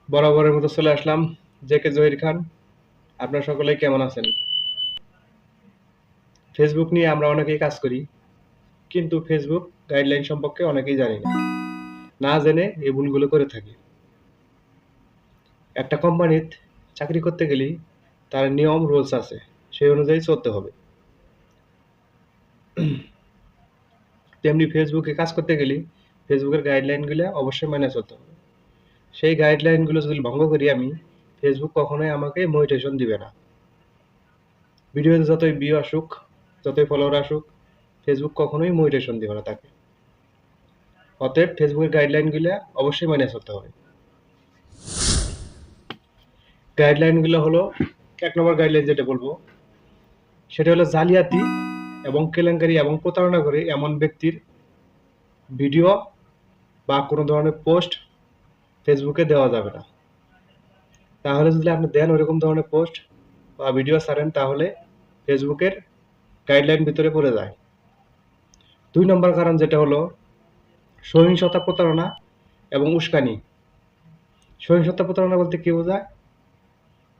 বরাবরের মতো চলে আসলাম। জেকে জহির খান। আপনারা সকলেই কেমন আছেন? ফেসবুক নিয়ে আমরা অনেকেই কাজ করি, কিন্তু ফেসবুক গাইডলাইন সম্পর্কে অনেকেই জানি না। না জেনে এই ভুলগুলো করে থাকি। একটা কোম্পানিতে চাকরি করতে গেলেই তার নিয়ম রুলস আছে, সেই অনুযায়ী চলতে হবে। তেমনি ফেসবুকে কাজ করতে গেলেই ফেসবুকের গাইডলাইনগুলো অবশ্যই মেনে চলতে হবে। সেই গাইডলাইনগুলো যদি ভঙ্গ করি আমি, ফেসবুক কখনোই আমাকে মোটিভেশন দিবে না। ভিডিওতে যতই ভিউ আসুক, যতই ফলোয়ার আসুক, ফেসবুক কখনোই মোটিভেশন দিবে না তাকে। অতএব ফেসবুকের গাইডলাইনগুলো অবশ্যই মেনে চলতে হবে। গাইডলাইনগুলো হলো, এক নম্বর গাইডলাইন যেটা বলবো সেটা হলো জালিয়াতি এবং কেলেঙ্কারি এবং প্রতারণা করে এমন ব্যক্তির ভিডিও বা কোনো ধরনের পোস্ট ফেসবুকে দেওয়া যাবে না। তাহলে যদি আপনি দেন ওরকম ধরনের পোস্ট বা ভিডিও ছাড়েন, তাহলে ফেসবুকের গাইডলাইন ভিতরে পড়ে যায়। 2 নম্বর কারণ যেটা হলো সহিংসতা, প্রতারণা এবং উস্কানি। সহিংসতা প্রতারণা বলতে কি বোঝায়?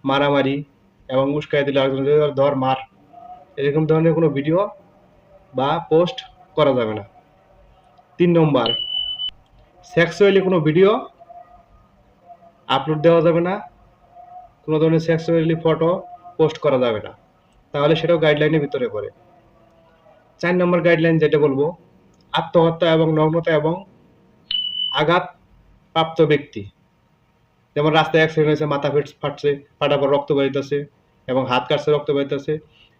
মারামারি এবং উস্কাই দিলে আরেকজনের ধর মার, এরকম ধরনের কোনো ভিডিও বা পোস্ট করা যাবে না। 3 নম্বর, সেক্সুয়ালি কোনো ভিডিও আপলোড দেওয়া যাবে না, কোনো ধরনের সেক্সুয়ালি ফটো পোস্ট করা যাবে না, তাহলে সেটাও গাইডলাইনের ভিতরে পড়ে। 4 নম্বর গাইডলাইন যেটা বলবো, আত্মহত্যা এবং নগ্নতা এবং আঘাত প্রাপ্ত ব্যক্তি, যেমন রাস্তায় অ্যাক্সিডেন্ট হয়েছে, মাথা ফাটছে, ফাটার পর রক্ত বেরোতেছে এবং হাত কাটছে, রক্ত বেরোতেছে,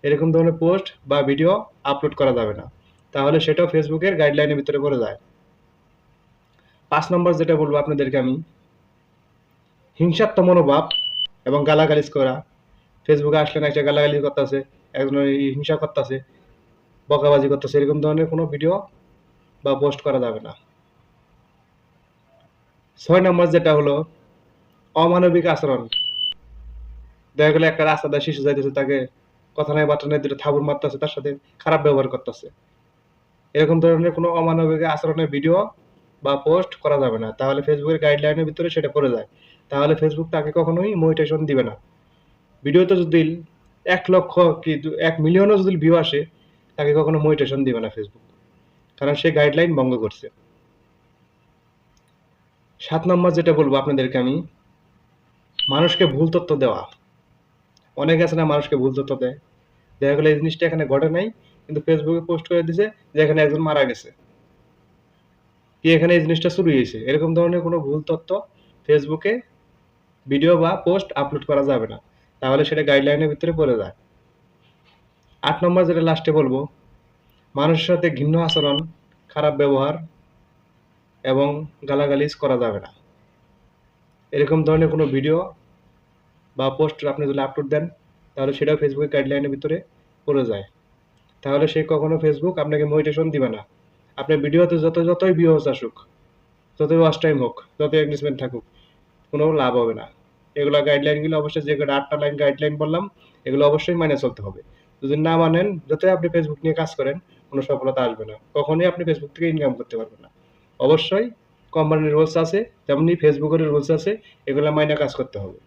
এরকম ধরনের পোস্ট বা ভিডিও আপলোড করা যাবে না, তাহলে সেটাও ফেসবুকের গাইডলাইনের ভিতরে পড়ে যায়। 5 নম্বর যেটা বলবো আপনাদেরকে আমি, হিংসাত্মক মনোভাব এবং গালাগালিজ করা। ফেসবুকে আসলে না, একটা গালাগালি করতেছে, একজনের হিংসা করতেছে, বকাবাজি করতেছে, এরকম ধরনের কোনো ভিডিও বা পোস্ট করা যাবে না। 6 নম্বর যেটা হলো অমানবিক আচরণ। দেখা গেলো একটা রাস্তা দিয়ে শিশু যাইতেছে, তাকে কথা নাই বার্তা নাই দুটো থাবুর মারতেছে, তার সাথে খারাপ ব্যবহার করতেছে, এরকম ধরনের কোনো অমানবিক আচরণের ভিডিও বা পোস্ট করা যাবে না, তাহলে ফেসবুকের গাইডলাইনের ভিতরে সেটা পড়ে যায়, তাহলে ফেসবুক তাকে কখনোই মোটিভেশন দিবে না। ভিডিওতে যদি 1 লক্ষ কি 1 মিলিয়নও যদি ভিউ আসে, তাকে কখনো মোটিভেশন দিবে না ফেসবুক, কারণ সে গাইডলাইন ভঙ্গ করছে। 7 নম্বর যেটা বলবো আপনাদেরকে আমি, মানুষকে ভুল তথ্য দেওয়া। অনেকে আছে না, মানুষকে ভুল তথ্য দেয়, দেখা গেলো এই জিনিসটা এখানে ঘটে নাই, কিন্তু ফেসবুকে পোস্ট করে দিছে যে এখানে একজন মারা গেছে, কি এখানে এই জিনিসটা শুরু হয়েছে, এরকম ধরনের কোনো ভুল তথ্য ফেসবুকে ভিডিও বা পোস্ট আপলোড করা যাবে না, তাহলে সেটা গাইডলাইনের ভিতরে পড়ে যায়। 8 নম্বর যেটা লাস্টে বলবো, মানুষের সাথে ঘৃণ্য আচরণ, খারাপ ব্যবহার এবং গালাগালিজ করা যাবে না, এরকম ধরনের কোনো ভিডিও বা পোস্ট আপনি যদি আপলোড দেন, তাহলে সেটাও ফেসবুকের গাইডলাইনের ভিতরে পড়ে যায়, তাহলে সে কখনো ফেসবুক আপনাকে মোটিভেশন দিবে না। আপনার ভিডিওতে যতই ভিউজ আসুক, যতই ওয়াচ টাইম হোক, যতই এঙ্গেজমেন্ট থাকুক, কোনো লাভ হবে না। এগুলো গাইডলাইনগুলো অবশ্যই, যে 8টা লাইন গাইডলাইন বললাম, এগুলো অবশ্যই মেনে চলতে হবে। যদি না মানেন, যতই আপনি ফেসবুক নিয়ে কাজ করেন, কোনো সফলতা আসবে না, কখনোই আপনি ফেসবুক থেকে ইনকাম করতে পারবেন না। অবশ্যই কোম্পানির রুলস আছে, তেমনি ফেসবুকের রুলস আছে, এগুলো মাইনে কাজ করতে হবে।